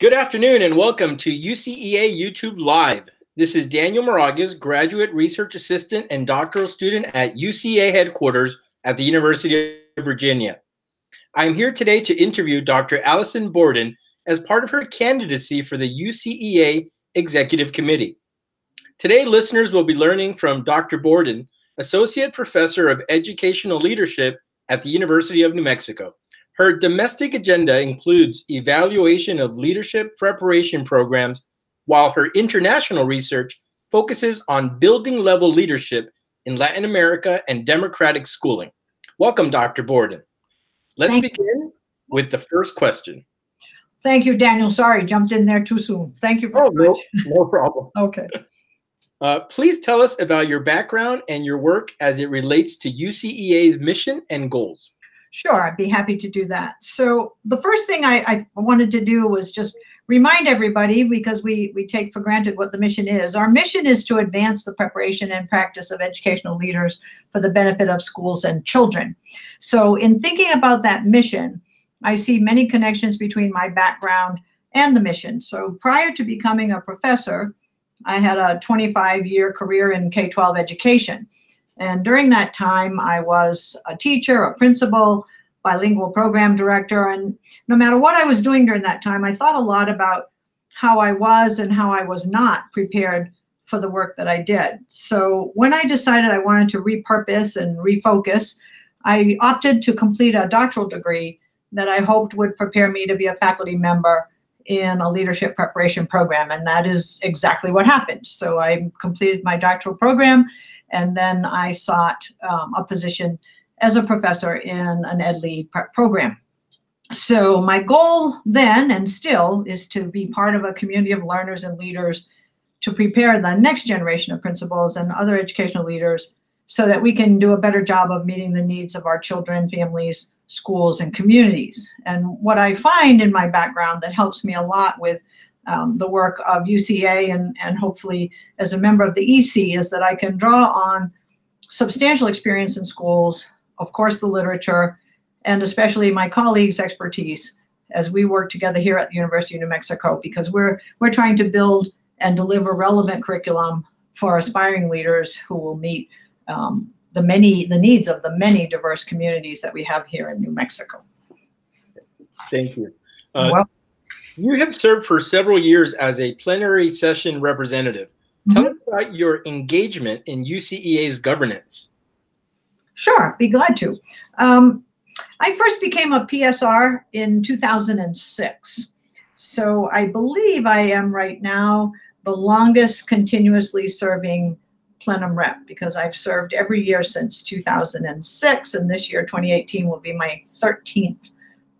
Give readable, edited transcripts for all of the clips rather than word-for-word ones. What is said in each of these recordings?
Good afternoon and welcome to UCEA YouTube Live. This is Daniel Moragas, Graduate Research Assistant and Doctoral Student at UCEA headquarters at the University of Virginia. I am here today to interview Dr. Allison Borden as part of her candidacy for the UCEA Executive Committee. Today, listeners will be learning from Dr. Borden, Associate Professor of Educational Leadership at the University of New Mexico. Her domestic agenda includes evaluation of leadership preparation programs, while her international research focuses on building-level leadership in Latin America and democratic schooling. Welcome, Dr. Borden. Let's begin with the first question. Thank you, Daniel. Sorry, jumped in there too soon. Thank you very much. No problem. Okay. Please tell us about your background and your work as it relates to UCEA's mission and goals. Sure, I'd be happy to do that. So the first thing I wanted to do was just remind everybody, because we take for granted what the mission is. Our mission is to advance the preparation and practice of educational leaders for the benefit of schools and children. So in thinking about that mission, I see many connections between my background and the mission. So prior to becoming a professor, I had a 25-year career in K-12 education. And during that time, I was a teacher, a principal, bilingual program director. And no matter what I was doing during that time, I thought a lot about how I was and how I was not prepared for the work that I did. So when I decided I wanted to repurpose and refocus, I opted to complete a doctoral degree that I hoped would prepare me to be a faculty member in a leadership preparation program. And that is exactly what happened. So I completed my doctoral program, and then I sought a position as a professor in an ed-lead prep program. So my goal then and still is to be part of a community of learners and leaders to prepare the next generation of principals and other educational leaders so that we can do a better job of meeting the needs of our children, families, schools, and communities. And what I find in my background that helps me a lot with the work of UCEA and hopefully as a member of the EC is that I can draw on substantial experience in schools, of course the literature, and especially my colleagues' expertise as we work together here at the University of New Mexico, because we're trying to build and deliver relevant curriculum for aspiring leaders who will meet the needs of the many diverse communities that we have here in New Mexico. Thank you. You have served for several years as a plenary session representative. Tell us about your engagement in UCEA's governance. Sure, be glad to. I first became a PSR in 2006. So I believe I am right now the longest continuously serving plenum rep, because I've served every year since 2006, and this year, 2018, will be my 13th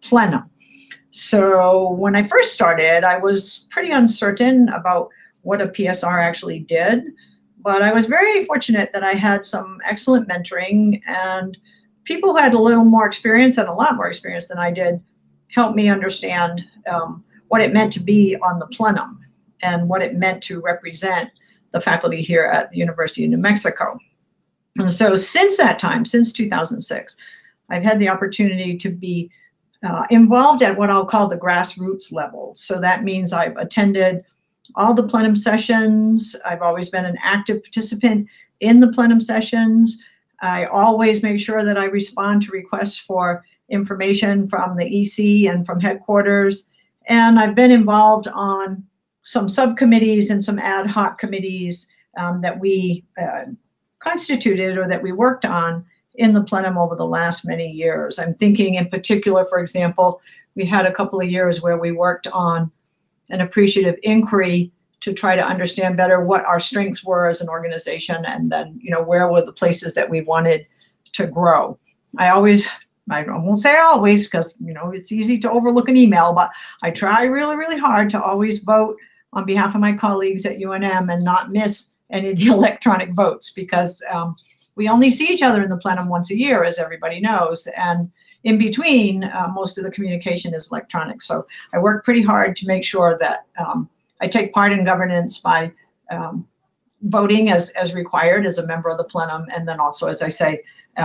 plenum. So when I first started, I was pretty uncertain about what a PSR actually did, but I was very fortunate that I had some excellent mentoring, and people who had a little more experience and a lot more experience than I did helped me understand what it meant to be on the plenum and what it meant to represent the faculty here at the University of New Mexico. And so since that time, since 2006, I've had the opportunity to be involved at what I'll call the grassroots level. So that means I've attended all the plenum sessions. I've always been an active participant in the plenum sessions. I always make sure that I respond to requests for information from the EC and from headquarters. And I've been involved on some subcommittees and some ad hoc committees that we constituted or that we worked on in the plenum over the last many years. I'm thinking in particular, for example, we had a couple of years where we worked on an appreciative inquiry to try to understand better what our strengths were as an organization, and then, where were the places that we wanted to grow. I won't say always, because, it's easy to overlook an email, but I try really, really hard to always vote on behalf of my colleagues at UNM and not miss any of the electronic votes, because we only see each other in the plenum once a year, as everybody knows. And in between, most of the communication is electronic. So I work pretty hard to make sure that I take part in governance by voting as required as a member of the plenum. And then also, as I say,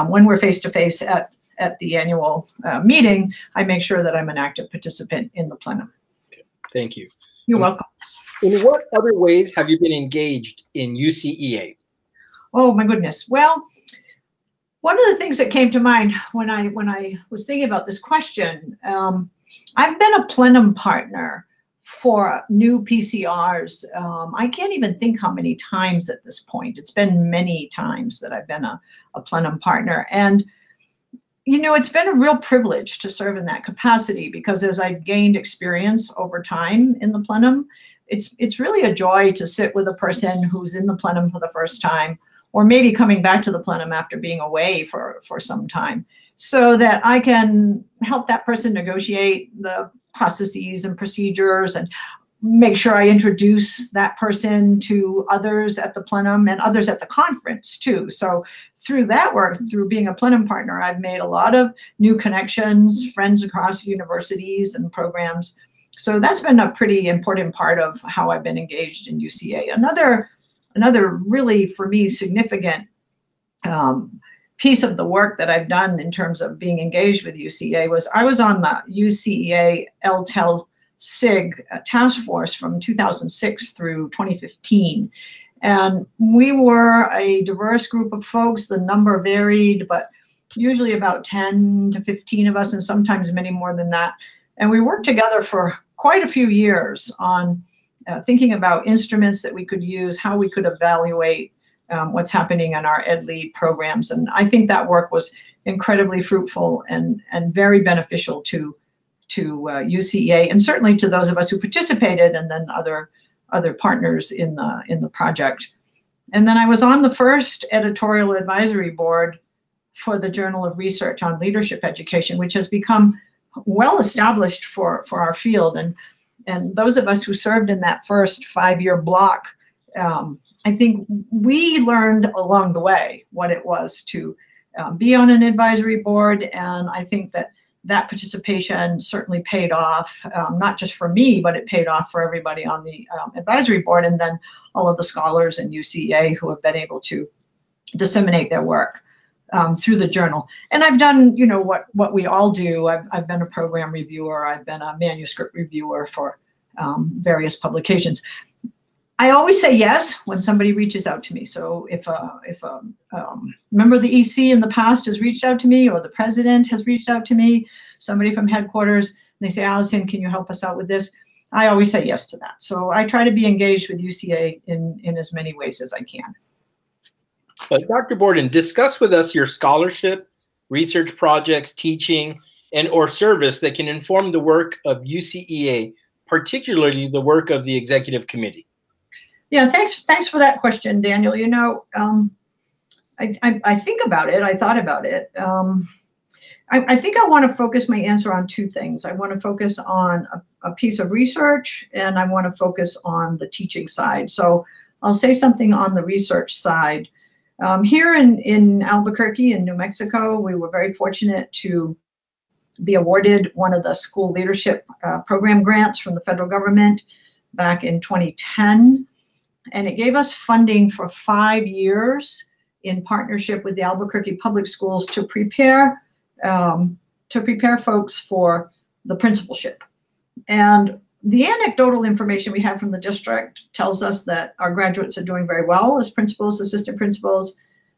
when we're face-to-face at the annual meeting, I make sure that I'm an active participant in the plenum. Thank you. You're welcome. In what other ways have you been engaged in UCEA? Oh my goodness. Well, one of the things that came to mind when I was thinking about this question, I've been a plenum partner for new PCRs. I can't even think how many times at this point. It's been many times that I've been a plenum partner. And, you know, it's been a real privilege to serve in that capacity, because as I've gained experience over time in the plenum, it's really a joy to sit with a person who's in the plenum for the first time, or maybe coming back to the plenum after being away for some time, so that I can help that person negotiate the processes and procedures and make sure I introduce that person to others at the plenum and others at the conference too. So through that work, through being a plenum partner, I've made a lot of new connections, friends across universities and programs. So that's been a pretty important part of how I've been engaged in UCA. Another really, for me, significant piece of the work that I've done in terms of being engaged with UCA was I was on the UCEA LTEL SIG task force from 2006 through 2015. And we were a diverse group of folks. The number varied, but usually about 10 to 15 of us, and sometimes many more than that. And we worked together for quite a few years on thinking about instruments that we could use, how we could evaluate what's happening in our EdLead programs. And I think that work was incredibly fruitful and very beneficial to UCEA, and certainly to those of us who participated, and then other partners in the project. And then I was on the first editorial advisory board for the Journal of Research on Leadership Education, which has become well established for our field. And those of us who served in that first 5-year block, I think we learned along the way what it was to be on an advisory board. And I think that participation certainly paid off, not just for me, but it paid off for everybody on the advisory board, and then all of the scholars in UCEA who have been able to disseminate their work through the journal. And I've done, you know, what we all do. I've been a program reviewer. I've been a manuscript reviewer for various publications. I always say yes when somebody reaches out to me. So if a member of the EC in the past has reached out to me, or the president has reached out to me, somebody from headquarters, and they say, Allison, can you help us out with this? I always say yes to that. So I try to be engaged with UCA in as many ways as I can. Dr. Borden, discuss with us your scholarship, research projects, teaching, and or service that can inform the work of UCEA, particularly the work of the executive committee. Yeah, thanks for that question, Daniel. You know, I think about it. I thought about it. I think I want to focus my answer on two things. I want to focus on a piece of research, and I want to focus on the teaching side. So I'll say something on the research side. Here in Albuquerque in New Mexico, we were very fortunate to be awarded one of the school leadership program grants from the federal government back in 2010. And it gave us funding for 5 years in partnership with the Albuquerque Public Schools to prepare folks for the principalship. And the anecdotal information we have from the district tells us that our graduates are doing very well as principals, assistant principals,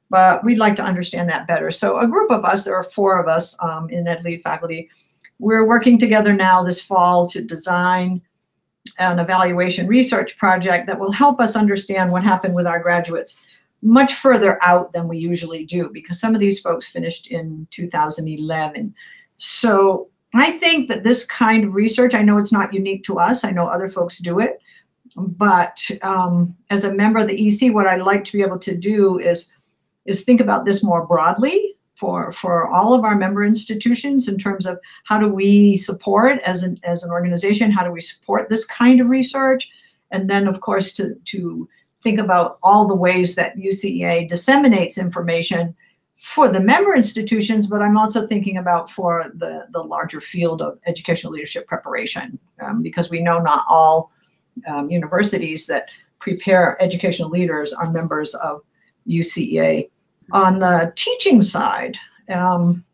but we'd like to understand that better. So a group of us, there are 4 of us in EdLead faculty, we're working together now this fall to design an evaluation research project that will help us understand what happened with our graduates much further out than we usually do, because some of these folks finished in 2011. So I think that this kind of research, I know it's not unique to us, I know other folks do it, but as a member of the EC, what I'd like to be able to do is think about this more broadly for all of our member institutions in terms of how do we support as an organization, how do we support this kind of research? And then of course to think about all the ways that UCEA disseminates information for the member institutions, but I'm also thinking about for the larger field of educational leadership preparation, because we know not all universities that prepare educational leaders are members of UCEA. On the teaching side, one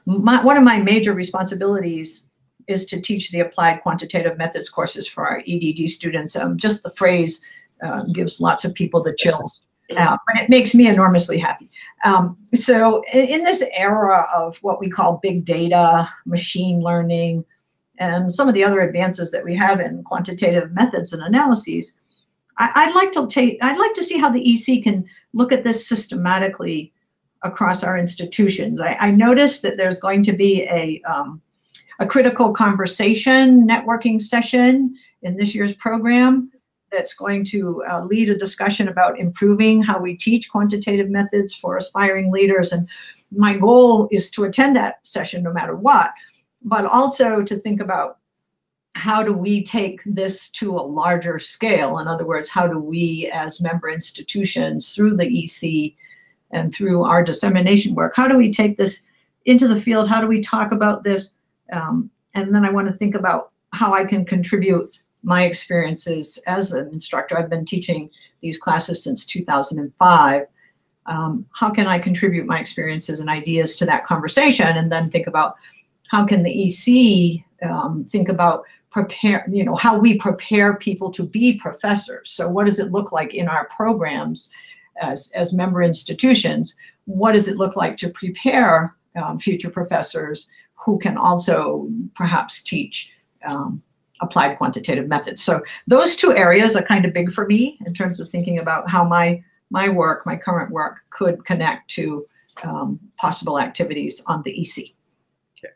of my major responsibilities is to teach the applied quantitative methods courses for our EDD students. Just the phrase gives lots of people the chills, but it makes me enormously happy. So in this era of what we call big data, machine learning, and some of the other advances that we have in quantitative methods and analyses, I'd like to see how the EC can look at this systematically across our institutions. I noticed that there's going to be a critical conversation networking session in this year's program that's going to lead a discussion about improving how we teach quantitative methods for aspiring leaders. And my goal is to attend that session no matter what, but also to think about how do we take this to a larger scale? In other words, how do we as member institutions through the EC and through our dissemination work, how do we take this into the field? How do we talk about this? And then I want to think about how I can contribute my experiences as an instructor. I've been teaching these classes since 2005. How can I contribute my experiences and ideas to that conversation? And then think about how can the EC think about how we prepare people to be professors. So what does it look like in our programs as member institutions? What does it look like to prepare future professors who can also perhaps teach applied quantitative methods? So those two areas are kind of big for me in terms of thinking about how my work, my current work, could connect to possible activities on the EC. Okay.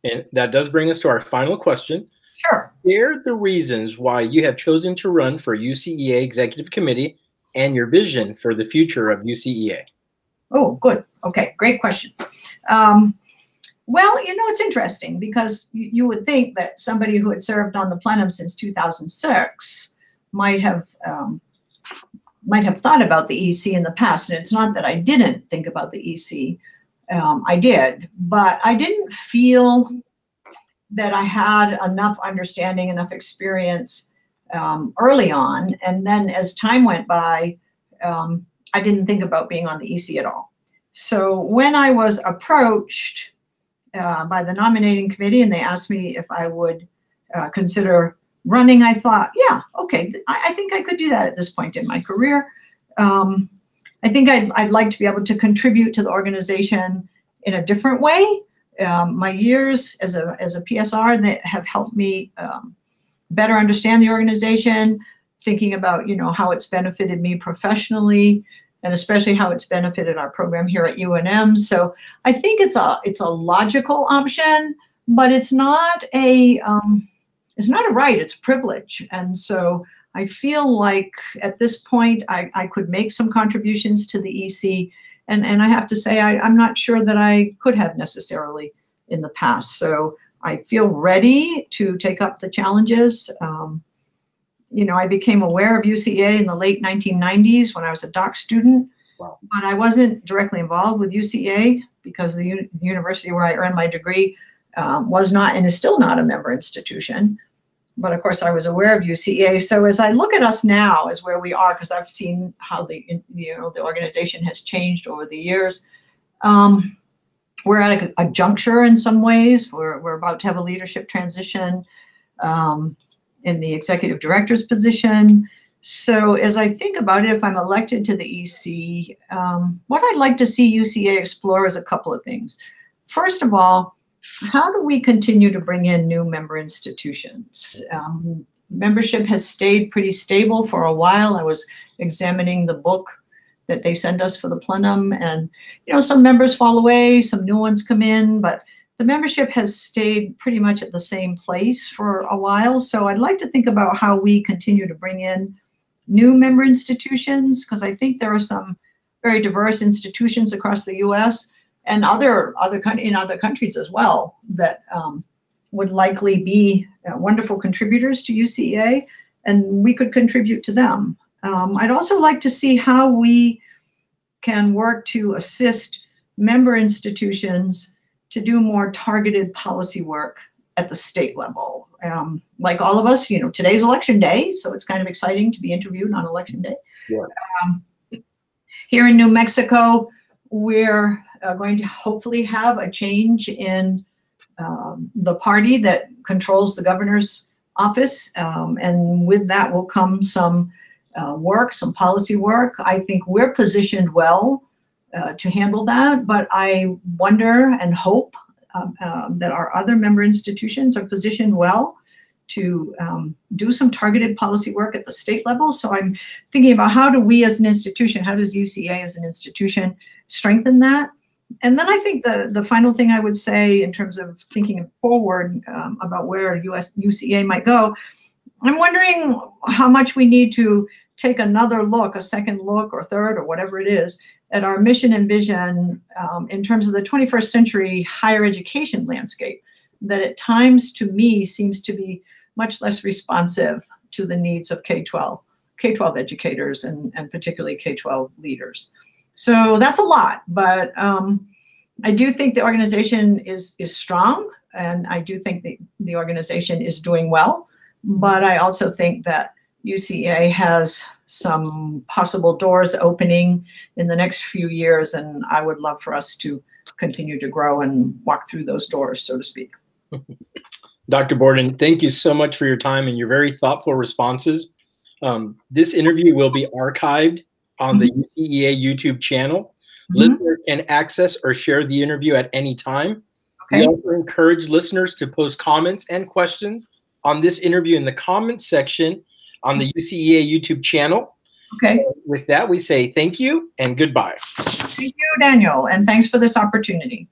And that does bring us to our final question. Sure. Share the reasons why you have chosen to run for UCEA Executive Committee and your vision for the future of UCEA. Oh, good. Okay, great question. Well, it's interesting because you would think that somebody who had served on the plenum since 2006 might have thought about the EC in the past. And it's not that I didn't think about the EC. I did, but I didn't feel that I had enough understanding, enough experience early on. And then as time went by, I didn't think about being on the EC at all. So when I was approached by the nominating committee and they asked me if I would consider running, I thought, yeah, okay, I think I could do that at this point in my career. I think I'd like to be able to contribute to the organization in a different way. My years as a PSR that have helped me better understand the organization, thinking about how it's benefited me professionally, and especially how it's benefited our program here at UNM. So I think it's a logical option, but it's not a right, it's a privilege. And so I feel like at this point I could make some contributions to the EC, and I have to say I'm not sure that I could have necessarily in the past. So I feel ready to take up the challenges. I became aware of UCEA in the late 1990s when I was a doc student. Wow. But I wasn't directly involved with UCEA because the university where I earned my degree was not and is still not a member institution. But of course, I was aware of UCEA. So as I look at us now as where we are, because I've seen how the organization has changed over the years, we're at a juncture in some ways. We're about to have a leadership transition in the executive director's position. So as I think about it, if I'm elected to the EC, what I'd like to see UCEA explore is a couple of things. First of all, how do we continue to bring in new member institutions? Membership has stayed pretty stable for a while. I was examining the book that they send us for the plenum, and some members fall away, some new ones come in, but the membership has stayed pretty much at the same place for a while. So I'd like to think about how we continue to bring in new member institutions, because I think there are some very diverse institutions across the US and in other countries as well that would likely be wonderful contributors to UCEA, and we could contribute to them. I'd also like to see how we can work to assist member institutions to do more targeted policy work at the state level. Like all of us, today's election day, so it's kind of exciting to be interviewed on election day. Yeah. Here in New Mexico, we're going to hopefully have a change in the party that controls the governor's office, and with that will come some work, some policy work. I think we're positioned well to handle that, but I wonder and hope that our other member institutions are positioned well to do some targeted policy work at the state level. So I'm thinking about how do we as an institution, how does UCEA as an institution strengthen that? And then I think the final thing I would say in terms of thinking forward about where UCEA might go, I'm wondering how much we need to take another look, a second look or third or whatever it is, at our mission and vision in terms of the 21st century higher education landscape, that at times to me seems to be much less responsive to the needs of K-12 educators and particularly K-12 leaders. So that's a lot, but I do think the organization is strong, and I do think the organization is doing well, but I also think that UCEA has some possible doors opening in the next few years, and I would love for us to continue to grow and walk through those doors, so to speak. Dr. Borden, thank you so much for your time and your very thoughtful responses. This interview will be archived on the UCEA YouTube channel. Listeners can access or share the interview at any time. We also encourage listeners to post comments and questions on this interview in the comments section on the UCEA YouTube channel. With that, we say thank you and goodbye. Thank you, Daniel, and thanks for this opportunity.